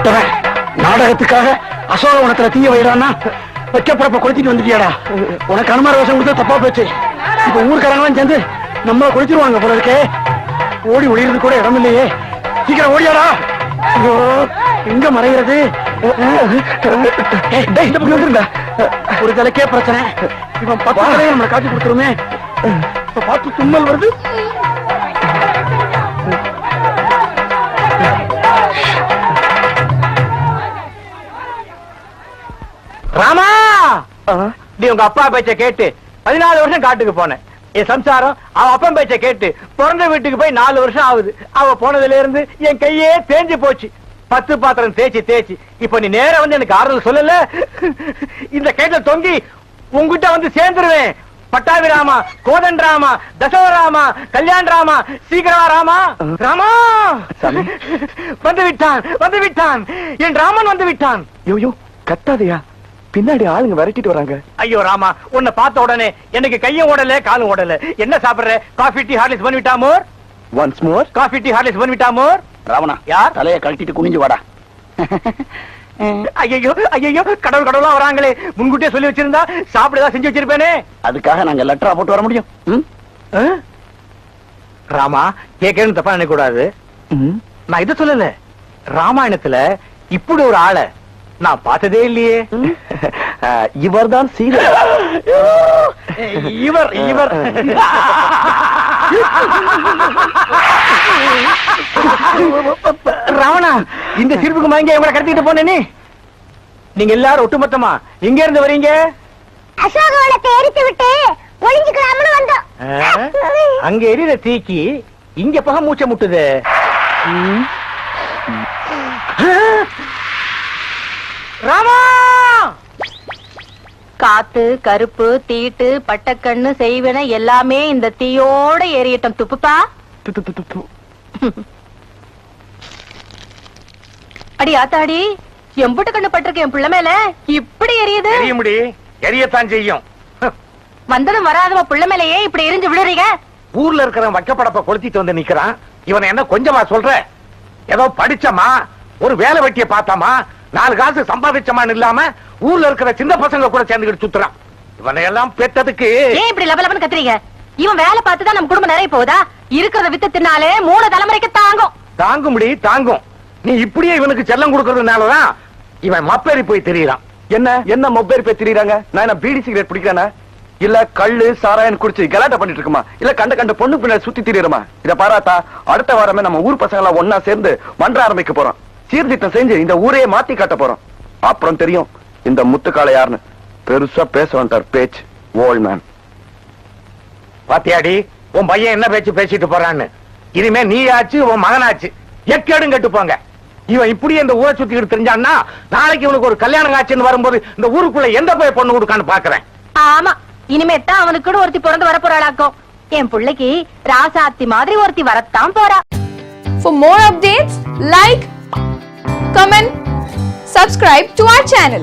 எப்படிப்பட்டவன் நாடகத்துக்காக அசோகவனத்துல தீய வைடான்னா வைக்கப்படப்ப கொளுத்திட்டு வந்துட்டியாடா. உனக்கு அனுமார வேஷம் கொடுத்தா தப்பா போச்சு. இப்ப ஊருக்காரங்களாம் சேர்ந்து நம்மள கொளுத்திடுவாங்க போல இருக்கே. ஓடி ஒளியிறது கூட இடம் இல்லையே. சீக்கிரம் ஓடியாடா. ஐயோ எங்க மறைகிறது? இந்த பக்கம் வந்துருங்க. ஒரு தலைக்கே பிரச்சனை. இவன் பத்தாலே நம்மளை காட்டி கொடுத்துருமே. இப்ப பார்த்து தும்மல் வருது. ராமா, நீ உங்க அப்பா பேச்ச கேட்டு 14 வருஷம் காட்டுக்கு போனேன். என் சம்சாரம் அவ அப்பன் பேச்ச கேட்டு பிறந்த வீட்டுக்கு போய் 4 வருஷம் ஆகுது. அவ போனதுல இருந்து என் கையே தேஞ்சு போச்சு. 10 பாத்திரம் தேய்ச்சி இப்ப நீ நேர வந்து எனக்கு ஆறுதல் சொல்லல. இந்த கையில தொங்கி உங்ககிட்ட வந்து சேர்ந்துருவேன். பட்டாபி ராமா, கோதன் ராமா, தசவ ராமா, கல்யாண் ராமா, சீக்கிரமா ராமா. ராமா வந்து விட்டான் என் ராமன் வந்து விட்டான். யோ கத்தாதையா, பின்னாடி ஆளுங்க விரட்டிட்டு வராங்க. ஐயோ ராமா, உன்னை பார்த்த உடனே எனக்கு கையும் ஓடல காலும் ஓடல. என்ன சாப்பிடுற? காஃபி டீ ஹார்லிக்ஸ் பண்ணிவிட்டா மோர். Once more coffee tea Horlicks பண்ணிவிட்டா மோர். ராவணா, யார் தலையை கழட்டிட்டு குனிஞ்சு வாடா. ஐயோ கடவுளா வராங்களே. முன்கூட்டியே சொல்லி வச்சிருந்தா சாப்பிடதான் செஞ்சு வச்சிருப்பேனே. அதுக்காக நாங்க லெட்டரா போட்டு வர முடியும்? ராமா, கேட்கணும் தப்பா நினைக்க கூடாது. நான் இத சொல்லல. ராமாயணத்துல இப்படி ஒரு ஆளை நான் பார்த்ததே இல்லையே. இவர் தான் சீதை. இவர் ராவணா, இந்த சிரிப்புக்கு மயங்க உங்களை கடத்திட்டு போனே. நீங்க எல்லாரும் ஒட்டுமொத்தமா எங்க இருந்து வரீங்க? அசோகவனத்தை எரித்து விட்டு ஒளிஞ்சுக்கலாம்னு வந்தோம். அங்க எரியிற தீக்கி இங்க பக மூச்சை முட்டுது. ராமா, காத்து, கருப்பு, தீட்டு, பட்டக்கண்ணு, செய்வன எல்லாமே இந்த தீயோட எரியட்டும். துப்புப்பா. அடி ஆத்தாடி, எம்புட்டு கண்ணு பட்டிருக்கு என் பிள்ளை மேல. இப்படி எரியுது. எரியத்தான் செய்யும். வந்ததும் வராதவ பிள்ளை மேலேயே இப்படி எரிஞ்சு விழுறீங்க. ஊர்ல இருக்கிறவன் வைக்கப்படப்ப கொளுத்திட்டு வந்து நிக்கிறான். இவனை என்ன கொஞ்சமா சொல்ற? ஏதோ படிச்சமா, ஒரு வேலை வெட்டிய பார்த்தாமா, 4 காசு சம்பாதிச்சமான்னு இல்லாம ஊர்ல இருக்கிற சின்ன பசங்க கூட சேர்ந்துக்கிட்டு சுத்துறான். இவனை எல்லாம் பெத்ததுக்கு ஏன் இப்படி லபலபன்னு கத்துறீங்க? இவன் வேலை பார்த்துதான் நம்ம குடும்பம் நிறைய போகுதா? இருக்கிறத வித்து தின்னாலே 3 தலைமுறைக்கு தாங்கும். நீ இப்படியே இவனுக்கு செல்லம் கொடுக்கறதுனாலதான் இவன் மப்பேறி போய் தெரியறான். என்ன மொபைல் போய் திரியறாங்க? நான் என்ன பீடி சிகரெட் பிடிக்கிறேனா? இல்ல கள்ளு சாராயன் குடிச்சு கலாட்டா பண்ணிட்டு இருக்குமா? இல்ல கண்ட பொண்ணு பின்னாடி சுத்தி திரியறமா? இத பாராத்தா, அடுத்த வாரமே நம்ம ஊர் பசங்க எல்லாம் ஒன்னா சேர்ந்து மன்ற ஆரம்பிக்க போறோம். சீர்திட்டம் செஞ்சு இந்த ஊரையே மாத்தி காட்ட போறோம். அப்புறம் தெரியும் இந்த முத்துக்கால யாருன்னு. பெருசா பேச வந்தார் பேச்சு. Old man. பாத்தியாடி, உன் பையன் என்ன பேச்சு பேசிட்டு போறான்னு. இனிமே நீ ஆச்சு, உன் மகனாச்சு, எக்கேடும் கெட்டு போங்க. இவன் இப்படியே இந்த ஊரை சுத்திக்கிட்டு தெரிஞ்சான்னா நாளைக்கு இவனுக்கு ஒரு கல்யாணம் ஆச்சுன்னு வரும்போது இந்த ஊருக்குள்ள எந்த போய் பொண்ணு கொடுக்கான்னு பாக்குறேன். ஆமா, இனிமே தான் அவனுக்கு ஒருத்தி பிறந்து வர போறாளாக்கும். என் பிள்ளைக்கு ராசாத்தி மாதிரி ஒருத்தி வரத்தான் போறா. For more updates, like, comment, subscribe to our channel.